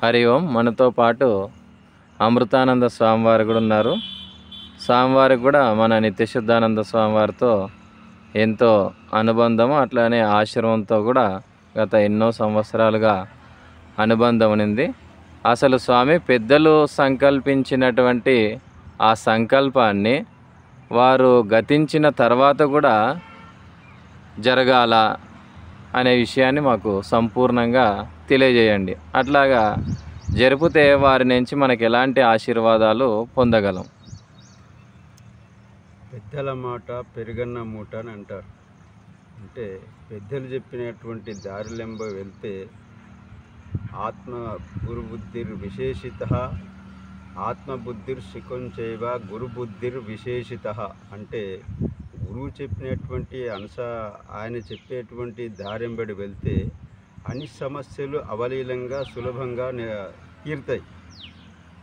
హరి ఓం. మనతో పాటు అమృతానంద స్వామివారు కూడా ఉన్నారు. స్వామివారికి కూడా మన నిత్యశుద్ధానంద స్వామివారితో ఎంతో అనుబంధము, అట్లానే ఆశ్రమంతో కూడా గత ఎన్నో సంవత్సరాలుగా అనుబంధం ఉంది. అసలు స్వామి పెద్దలు సంకల్పించినటువంటి ఆ సంకల్పాన్ని వారు గతించిన తర్వాత కూడా జరగాల అనే విషయాన్ని మాకు సంపూర్ణంగా తెలియజేయండి. అట్లాగా జరిపితే వారి నుంచి మనకు ఎలాంటి ఆశీర్వాదాలు పొందగలం? పెద్దల మాట పెరుగన్న మూట అని అంటారు. అంటే పెద్దలు చెప్పినటువంటి దారిలెంబ వెళ్తే ఆత్మ గురుబుద్ధిర్ విశేషిత, ఆత్మబుద్ధిర్ శిఖంచైవ గురుబుద్ధిర్ విశేషిత. అంటే గురువు చెప్పినటువంటి ఆయన చెప్పేటువంటి దారింబడి వెళ్తే అన్ని సమస్యలు అవలీలంగా సులభంగా తీరుతాయి.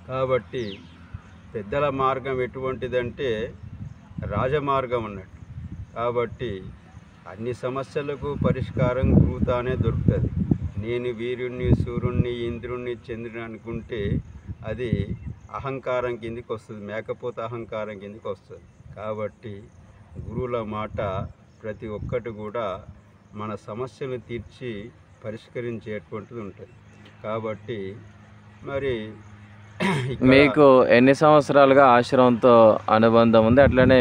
కాబట్టి పెద్దల మార్గం ఎటువంటిదంటే రాజమార్గం అన్నట్టు. కాబట్టి అన్ని సమస్యలకు పరిష్కారం గురువుతానే దొరుకుతుంది. నేను వీరుణ్ణి, సూర్యుణ్ణి, ఇంద్రుణ్ణి, చంద్రుని అనుకుంటే అది అహంకారం కిందికి వస్తుంది, మేకపోతే అహంకారం కిందికి వస్తుంది. కాబట్టి గురువుల మాట ప్రతి ఒక్కటి కూడా మన సమస్యలు తీర్చి పరిష్కరించేటువంటిది ఉంటుంది. కాబట్టి మరి మీకు ఎన్ని సంవత్సరాలుగా ఆశ్రమంతో అనుబంధం ఉంది? అట్లనే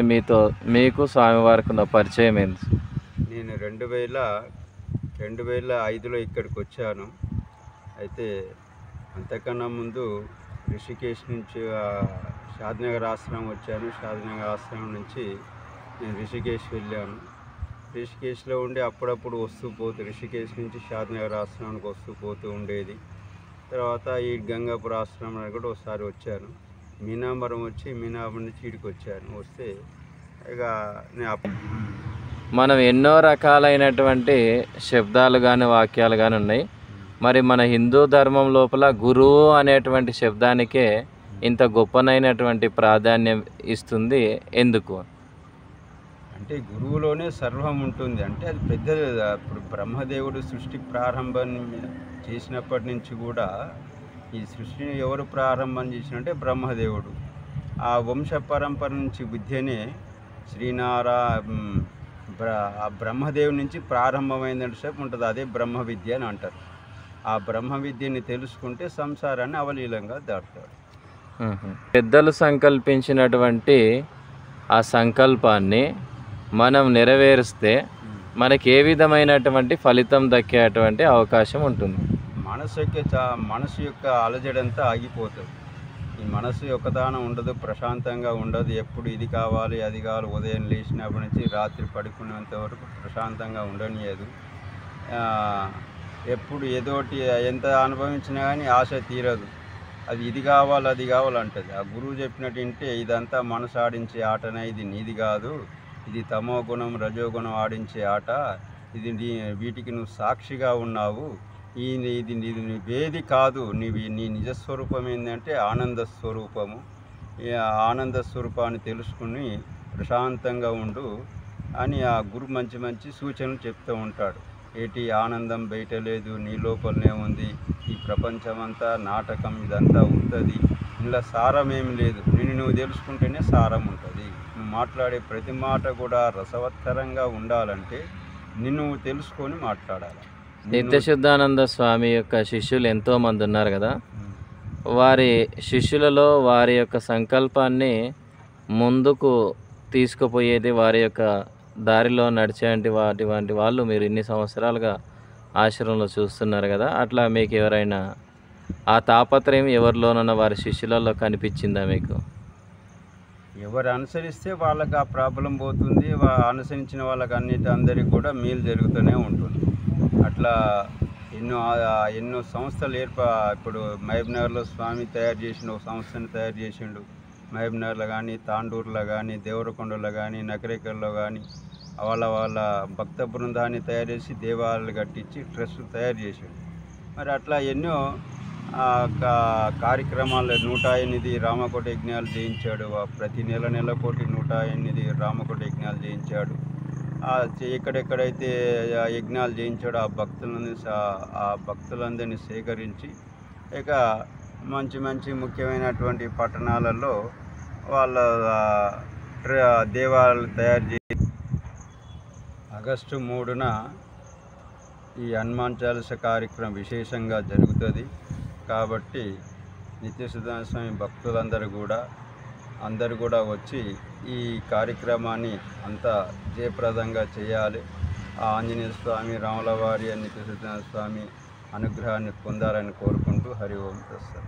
మీకు స్వామివారికి ఉన్న పరిచయం ఏంటి? నేను 2005లో ఇక్కడికి వచ్చాను. అయితే అంతకన్నా ముందు రిషికేశ్ నుంచి షాద్నగర్ ఆశ్రమం వచ్చాను. షాద్నగర్ ఆశ్రమం నుంచి నేను రిషికేశ్ వెళ్ళాను. రిషికేశ్లో ఉండి అప్పుడప్పుడు వస్తూ పోతూ రిషికేశ్ నుంచి షాద్నగర్ ఆశ్రమానికి వస్తూ పోతూ ఉండేది. తర్వాత ఈ గంగాపుర ఆశ్రమానికి కూడా ఒకసారి వచ్చాను. మీనామరం వచ్చి మీనామరం నుంచి ఇడికి వచ్చాను. వస్తే ఇక మనం ఎన్నో రకాలైనటువంటి శబ్దాలు కానీ వాక్యాలు కానీ ఉన్నాయి. మరి మన హిందూ ధర్మం లోపల గురువు అనేటువంటి శబ్దానికే ఇంత గొప్పనైనటువంటి ప్రాధాన్యం ఇస్తుంది ఎందుకు? అంటే గురువులోనే సర్వం ఉంటుంది. అంటే అది పెద్దది. ఇప్పుడు బ్రహ్మదేవుడు సృష్టి ప్రారంభం చేసినప్పటి నుంచి కూడా ఈ సృష్టిని ఎవరు ప్రారంభం చేసినంటే బ్రహ్మదేవుడు. ఆ వంశ పరంపర నుంచి విద్యనే ఆ బ్రహ్మదేవుడి నుంచి ప్రారంభమైందంటే సేపు ఉంటుంది. అదే బ్రహ్మ విద్య అని అంటారు. ఆ బ్రహ్మ విద్యని తెలుసుకుంటే సంసారాన్ని అవలీలంగా దాటుతాడు. పెద్దలు సంకల్పించినటువంటి ఆ సంకల్పాన్ని మనం నెరవేరిస్తే మనకి ఏ విధమైనటువంటి ఫలితం దక్కేటువంటి అవకాశం ఉంటుంది? మనసు యొక్క అలజడంతా ఆగిపోతుంది. ఈ మనసు ఒకదానం ఉండదు, ప్రశాంతంగా ఉండదు. ఎప్పుడు ఇది కావాలి అది కావాలి, ఉదయం లేచినప్పటి నుంచి రాత్రి పడుకునేంత వరకు ప్రశాంతంగా ఉండనియదు. ఎప్పుడు ఏదోటి ఎంత అనుభవించినా కానీ ఆశ తీరదు. అది ఇది కావాలి అది కావాలంటది. ఆ గురువు చెప్పినట్టు వింటే ఇదంతా మనసు ఆడించే ఆటనే, ఇది నీది కాదు, ఇది తమో గుణం రజోగుణం ఆడించే ఆట, ఇది వీటికి నువ్వు సాక్షిగా ఉన్నావు, ఇది నీవేది కాదు, నీ నిజస్వరూపం ఏంటంటే ఆనంద స్వరూపము. ఈ ఆనంద స్వరూపాన్ని తెలుసుకుని ప్రశాంతంగా ఉండు అని ఆ గురువు మంచి మంచి సూచనలు చెప్తూ ఉంటాడు. ఏటి ఆనందం బయట లేదు, నీ లోపలనే ఉంది, ఈ ప్రపంచమంతా నాటకం, ఇదంతా ఉంటుంది, ఇలా సారం ఏమి లేదు, నువ్వు తెలుసుకుంటేనే సారం ఉంటుంది. నువ్వు మాట్లాడే ప్రతి మాట కూడా రసవత్తరంగా ఉండాలంటే నిన్ను తెలుసుకొని మాట్లాడాలి. నిత్యశుద్ధానంద స్వామి యొక్క శిష్యులు ఎంతోమంది ఉన్నారు కదా, వారి శిష్యులలో వారి యొక్క సంకల్పాన్ని ముందుకు తీసుకుపోయేది, వారి యొక్క దారిలో నడిచేటువంటి వాటి వాళ్ళు మీరు ఇన్ని సంవత్సరాలుగా ఆశ్రమంలో చూస్తున్నారు కదా, అట్లా మీకు ఎవరైనా ఆ తాపత్రయం ఎవరిలోనన్నా వారి శిష్యులలో కనిపించిందా మీకు? ఎవరు అనుసరిస్తే వాళ్ళకి ఆ ప్రాబ్లం పోతుంది. అనుసరించిన వాళ్ళకి అందరికీ కూడా మేలు జరుగుతూనే ఉంటుంది. అట్లా ఎన్నో సంస్థలు ఇప్పుడు మహబూబ్నగర్లో స్వామి తయారు చేసిన ఒక సంస్థని తయారు చేసిండు. మహబూబ్నగర్లో కానీ, తాండూరులో కానీ, దేవరకొండలో కానీ, నకరేకల్లో కానీ వాళ్ళ భక్త బృందాన్ని తయారు చేసి దేవాలయాలు కట్టించి ట్రస్ట్ తయారు చేసిండు. మరి అట్లా ఎన్నో కార్యక్రమాలు 108 రామకోట యజ్ఞాలు చేయించాడు. ప్రతి నెలకోటి 108 రామకోట యజ్ఞాలు చేయించాడు. ఎక్కడెక్కడైతే యజ్ఞాలు చేయించాడో ఆ భక్తులందరినీ సేకరించి ఇక మంచి మంచి ముఖ్యమైనటువంటి పట్టణాలలో వాళ్ళ దేవాలయాలు తయారు చేసి ఆగస్టు 3న ఈ హనుమాన్ చాలీస కార్యక్రమం విశేషంగా జరుగుతుంది. కాబట్టి నిత్య సుధాంశ స్వామి అందరూ కూడా వచ్చి ఈ కార్యక్రమాన్ని అంతా జయప్రదంగా చేయాలి. ఆ ఆంజనేయ స్వామి, రాముల వారి, నిత్య సుధాంశ స్వామి అనుగ్రహాన్ని పొందాలని కోరుకుంటూ హరి ఓం తస్సత్.